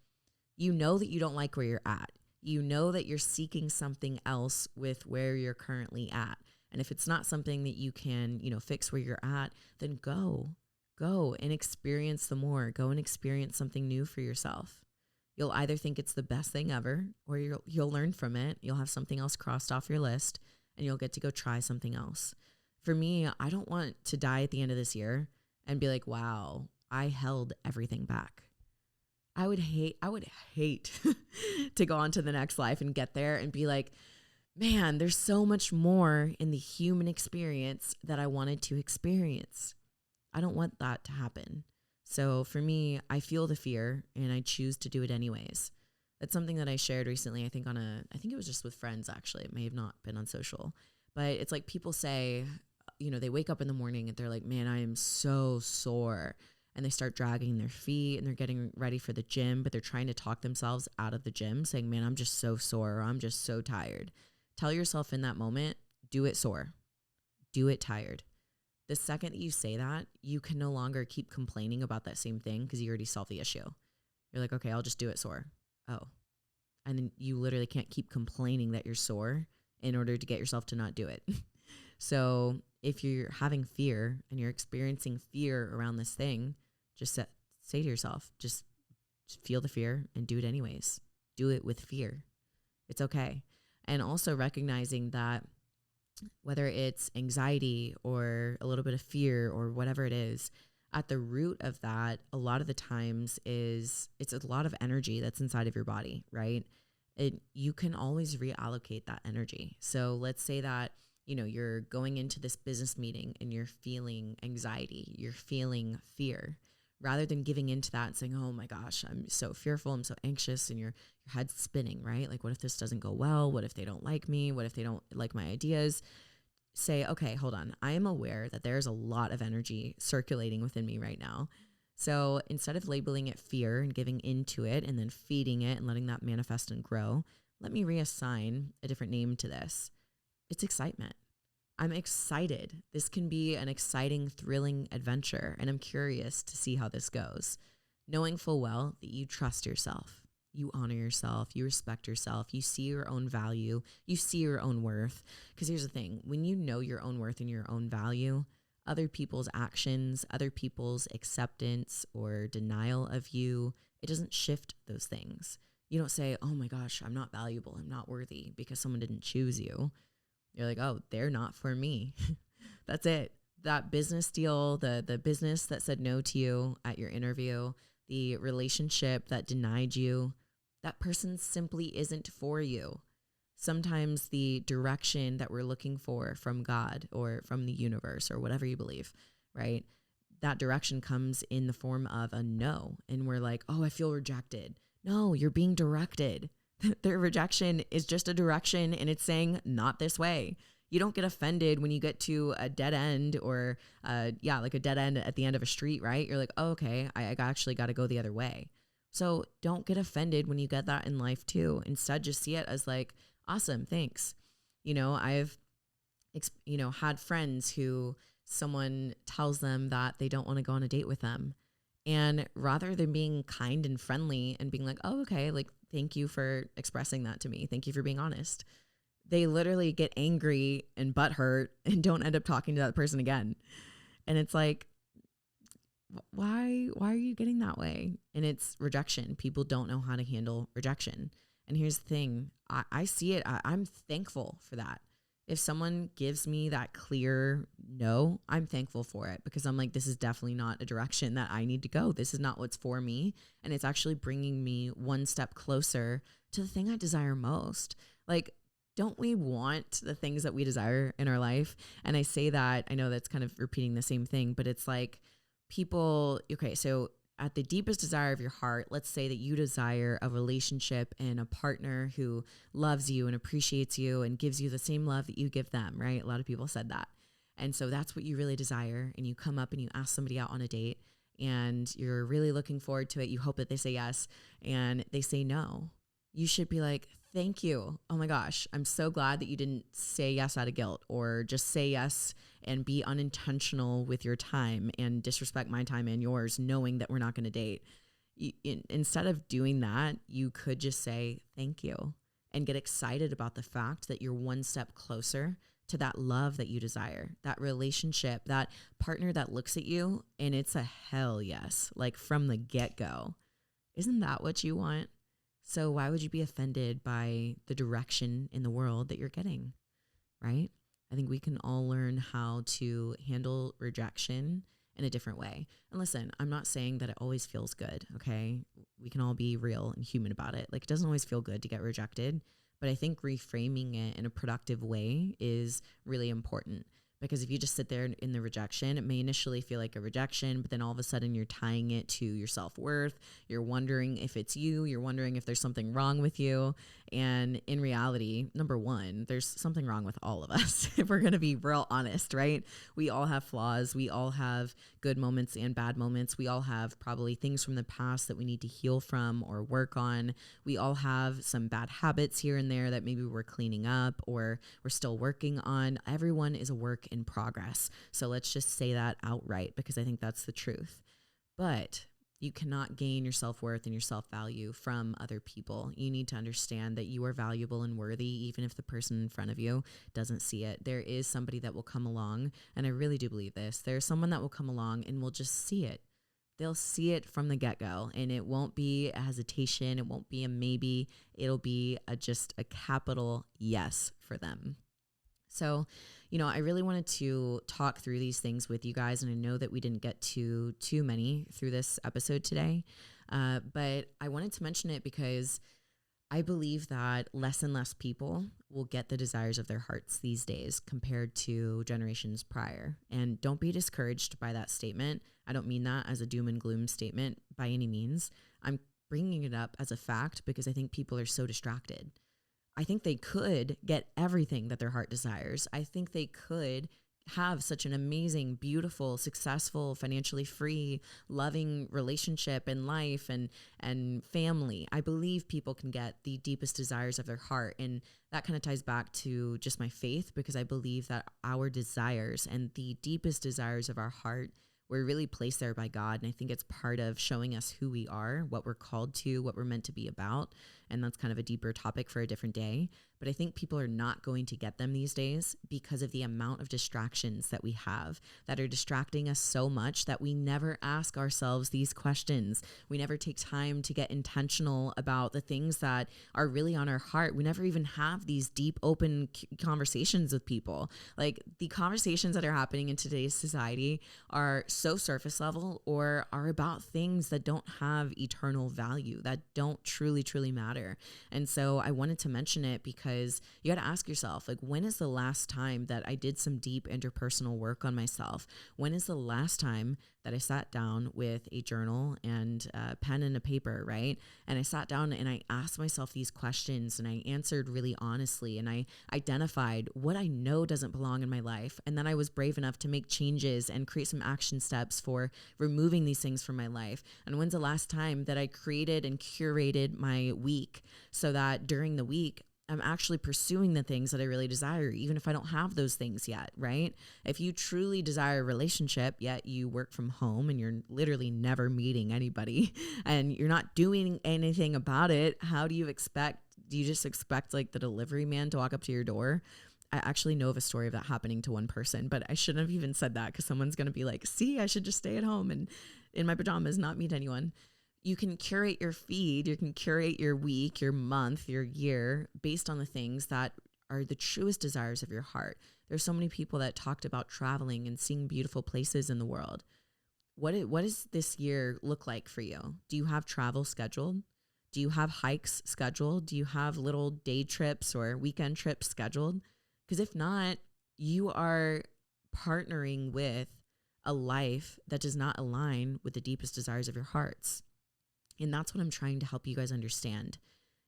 You know that you don't like where you're at. You know that you're seeking something else with where you're currently at. And if it's not something that you can, fix where you're at, then go and experience the more. Go and experience something new for yourself. You'll either think it's the best thing ever, or you'll learn from it. You'll have something else crossed off your list, and you'll get to go try something else. For me, I don't want to die at the end of this year and be like, wow, I held everything back. I would hate to go on to the next life and get there and be like, man, there's so much more in the human experience that I wanted to experience. I don't want that to happen. So for me, I feel the fear and I choose to do it anyways. That's something that I shared recently. I think it was just with friends, actually. It may have not been on social, but it's like people say, they wake up in the morning and they're like, man, I am so sore. And they start dragging their feet and they're getting ready for the gym, but they're trying to talk themselves out of the gym saying, man, I'm just so sore, or I'm just so tired. Tell yourself in that moment, do it sore, do it tired. The second that you say that, you can no longer keep complaining about that same thing because you already solved the issue. You're like, okay, I'll just do it sore. Oh. And then you literally can't keep complaining that you're sore in order to get yourself to not do it. So if you're having fear and you're experiencing fear around this thing, just say to yourself, just feel the fear and do it anyways. Do it with fear. It's okay. And also recognizing that whether it's anxiety or a little bit of fear or whatever it is, at the root of that, a lot of the times it's a lot of energy that's inside of your body, right? You can always reallocate that energy. So let's say that, you're going into this business meeting and you're feeling anxiety, you're feeling fear. Rather than giving into that and saying, oh my gosh, I'm so fearful, I'm so anxious, and your head's spinning, right? Like, what if this doesn't go well? What if they don't like me? What if they don't like my ideas? Say, okay, hold on. I am aware that there's a lot of energy circulating within me right now. So instead of labeling it fear and giving into it and then feeding it and letting that manifest and grow, let me reassign a different name to this. It's excitement. I'm excited. This can be an exciting, thrilling adventure, and I'm curious to see how this goes, knowing full well that you trust yourself. You honor yourself, you respect yourself, you see your own value, you see your own worth. Because here's the thing, when you know your own worth and your own value, other people's actions, other people's acceptance or denial of you, it doesn't shift those things. You don't say, oh my gosh, I'm not valuable, I'm not worthy because someone didn't choose you. You're like, oh, they're not for me. That's it. That business deal, the business that said no to you at your interview, the relationship that denied you, that person simply isn't for you. Sometimes the direction that we're looking for from God or from the universe or whatever you believe, right? That direction comes in the form of a no. And we're like, oh, I feel rejected. No, you're being directed. The rejection is just a direction and it's saying not this way. You don't get offended when you get to a dead end or like a dead end at the end of a street, right? You're like, oh, okay, I actually got to go the other way. So don't get offended when you get that in life too. Instead, just see it as like, awesome, thanks. I've had friends who someone tells them that they don't want to go on a date with them. And rather than being kind and friendly and being like, oh, okay, like, thank you for expressing that to me. Thank you for being honest. They literally get angry and butthurt and don't end up talking to that person again. And it's like, why are you getting that way? And it's rejection. People don't know how to handle rejection. And here's the thing. I see it. I'm thankful for that. If someone gives me that clear no, I'm thankful for it because I'm like, this is definitely not a direction that I need to go. This is not what's for me. And it's actually bringing me one step closer to the thing I desire most. Like, don't we want the things that we desire in our life? And I say that, I know that's kind of repeating the same thing, but it's like so at the deepest desire of your heart, let's say that you desire a relationship and a partner who loves you and appreciates you and gives you the same love that you give them, right? A lot of people said that. And so that's what you really desire. And you come up and you ask somebody out on a date and you're really looking forward to it. You hope that they say yes and they say no. You should be like, thank you. Oh my gosh, I'm so glad that you didn't say yes out of guilt or just say yes and be unintentional with your time and disrespect my time and yours, knowing that we're not going to date. Instead of doing that, you could just say thank you and get excited about the fact that you're one step closer to that love that you desire, that relationship, that partner that looks at you and it's a hell yes, like from the get-go. Isn't that what you want? So why would you be offended by the direction in the world that you're getting, right? I think we can all learn how to handle rejection in a different way. And listen, I'm not saying that it always feels good, okay? We can all be real and human about it. Like, it doesn't always feel good to get rejected, but I think reframing it in a productive way is really important. Because if you just sit there in the rejection, it may initially feel like a rejection, but then all of a sudden you're tying it to your self-worth. You're wondering if it's you. You're wondering if there's something wrong with you. And in reality, number one, there's something wrong with all of us. If we're going to be real honest, right? We all have flaws. We all have good moments and bad moments. We all have probably things from the past that we need to heal from or work on. We all have some bad habits here and there that maybe we're cleaning up or we're still working on. Everyone is a work in progress. So let's just say that outright because I think that's the truth. But you cannot gain your self-worth and your self-value from other people. You need to understand that you are valuable and worthy, even if the person in front of you doesn't see it. There is somebody that will come along, and I really do believe this. There's someone that will come along and will just see it. They'll see it from the get-go, and it won't be a hesitation. It won't be a maybe. It'll be just a capital yes for them. So, I really wanted to talk through these things with you guys, and I know that we didn't get to too many through this episode today, but I wanted to mention it because I believe that less and less people will get the desires of their hearts these days compared to generations prior. And don't be discouraged by that statement. I don't mean that as a doom and gloom statement by any means. I'm bringing it up as a fact because I think people are so distracted. I think they could get everything that their heart desires. I think they could have such an amazing, beautiful, successful, financially free, loving relationship and life and family. I believe people can get the deepest desires of their heart. And that kind of ties back to just my faith because I believe that our desires and the deepest desires of our heart We're really placed there by God. And I think it's part of showing us who we are, what we're called to, what we're meant to be about. And that's kind of a deeper topic for a different day. But I think people are not going to get them these days because of the amount of distractions that we have that are distracting us so much that we never ask ourselves these questions. We never take time to get intentional about the things that are really on our heart. We never even have these deep, open conversations with people. Like the conversations that are happening in today's society are so surface level or are about things that don't have eternal value, that don't truly, truly matter. And so I wanted to mention it because you got to ask yourself, like, when is the last time that I did some deep interpersonal work on myself? When is the last time that I sat down with a journal and a pen and a paper, right? And I sat down and I asked myself these questions and I answered really honestly and I identified what I know doesn't belong in my life. And then I was brave enough to make changes and create some action steps for removing these things from my life. And when's the last time that I created and curated my week so that during the week, I'm actually pursuing the things that I really desire, even if I don't have those things yet, right? If you truly desire a relationship, yet you work from home and you're literally never meeting anybody and you're not doing anything about it, how do you just expect like the delivery man to walk up to your door? I actually know of a story of that happening to one person, but I shouldn't have even said that because someone's going to be like, see, I should just stay at home and in my pajamas, not meet anyone. You can curate your feed, you can curate your week, your month, your year based on the things that are the truest desires of your heart. There's so many people that talked about traveling and seeing beautiful places in the world. What does this year look like for you? Do you have travel scheduled? Do you have hikes scheduled? Do you have little day trips or weekend trips scheduled? Because if not, you are partnering with a life that does not align with the deepest desires of your hearts. And that's what I'm trying to help you guys understand,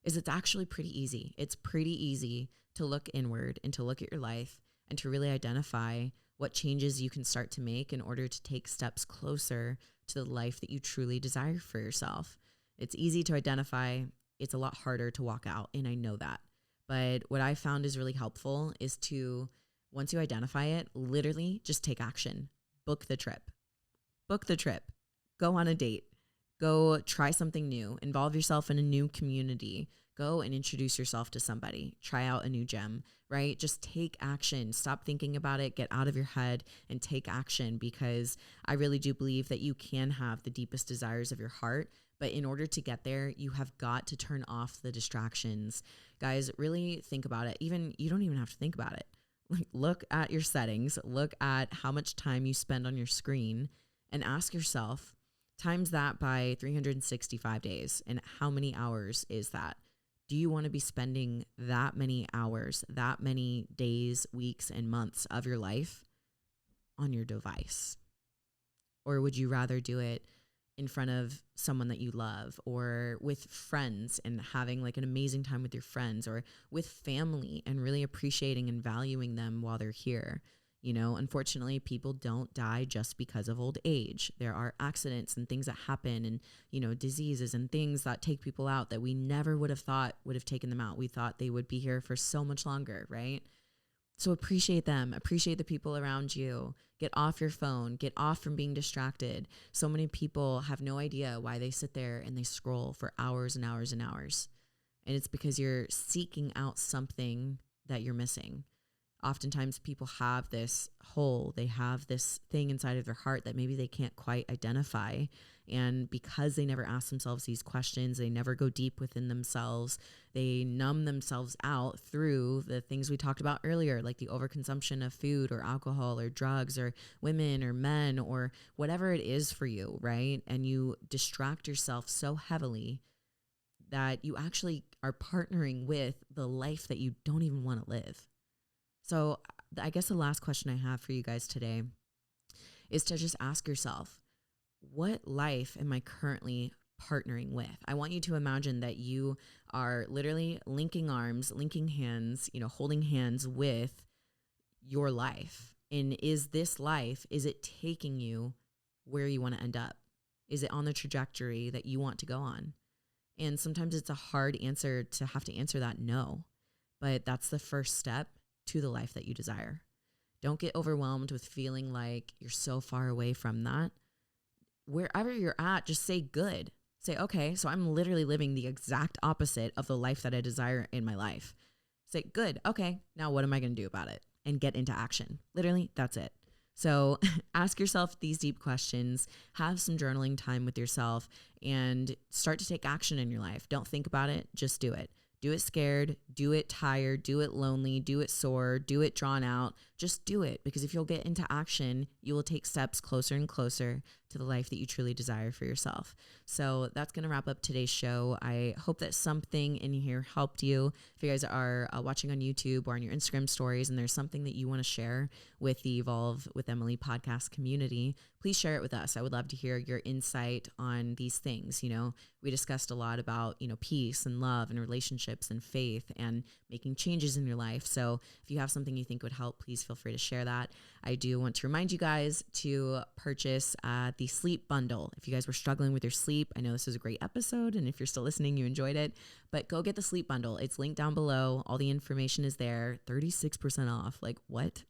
is it's actually pretty easy. It's pretty easy to look inward and to look at your life and to really identify what changes you can start to make in order to take steps closer to the life that you truly desire for yourself. It's easy to identify. It's a lot harder to walk out, and I know that. But what I found is really helpful is to, once you identify it, literally just take action. Book the trip. Go on a date. Go try something new, involve yourself in a new community, go and introduce yourself to somebody, try out a new gym, right? Just take action, stop thinking about it, get out of your head and take action, because I really do believe that you can have the deepest desires of your heart. But in order to get there, you have got to turn off the distractions. Guys, really think about it. You don't even have to think about it. Like, look at your settings, look at how much time you spend on your screen and ask yourself, times that by 365 days, and how many hours is that? Do you want to be spending that many hours, that many days, weeks, and months of your life on your device? Or would you rather do it in front of someone that you love, or with friends and having like an amazing time with your friends, or with family and really appreciating and valuing them while they're here? You know, unfortunately, people don't die just because of old age. There are accidents and things that happen, and, you know, diseases and things that take people out that we never would have thought would have taken them out. We thought they would be here for so much longer, right? So appreciate them, appreciate the people around you. Get off your phone, get off from being distracted. So many people have no idea why they sit there and they scroll for hours and hours and hours. And it's because you're seeking out something that you're missing. Oftentimes people have this hole, they have this thing inside of their heart that maybe they can't quite identify. And because they never ask themselves these questions, they never go deep within themselves, they numb themselves out through the things we talked about earlier, like the overconsumption of food or alcohol or drugs or women or men or whatever it is for you, right? And you distract yourself so heavily that you actually are partnering with the life that you don't even want to live. So I guess the last question I have for you guys today is to just ask yourself, what life am I currently partnering with? I want you to imagine that you are literally linking arms, linking hands, you know, holding hands with your life. And is this life, is it taking you where you want to end up? Is it on the trajectory that you want to go on? And sometimes it's a hard answer to have to answer that no, but that's the first step to the life that you desire. Don't get overwhelmed with feeling like you're so far away from that. Wherever you're at, just say good. Say, okay, so I'm literally living the exact opposite of the life that I desire in my life. Say, good. Okay, now what am I going to do about it? And get into action. Literally, that's it. So ask yourself these deep questions, have some journaling time with yourself, and start to take action in your life. Don't think about it, just do it. Do it scared, do it tired, do it lonely, do it sore, do it drawn out. Just do it, because if you'll get into action, you will take steps closer and closer to the life that you truly desire for yourself. So that's going to wrap up today's show. I hope that something in here helped you. If you guys are watching on YouTube or on your Instagram stories and there's something that you want to share with the Evolve with Emily podcast community, please share it with us. I would love to hear your insight on these things. You know, we discussed a lot about, you know, peace and love and relationships and faith and making changes in your life. So if you have something you think would help, please feel free to share that. I do want to remind you guys to purchase the sleep bundle. If you guys were struggling with your sleep, I know this was a great episode, and if you're still listening, you enjoyed it, but go get the sleep bundle. It's linked down below. All the information is there. 36% off. Like, what?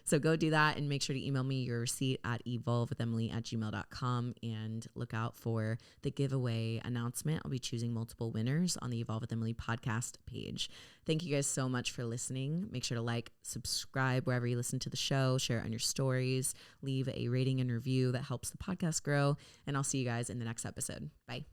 So go do that, and make sure to email me your receipt at evolvewithemily@gmail.com, and look out for the giveaway announcement. I'll be choosing multiple winners on the Evolve with Emily podcast page. Thank you guys so much for listening. Make sure to like, subscribe wherever you listen to the show, share it on your stories, leave a rating and review that helps the podcast grow, and I'll see you guys in the next episode. Bye.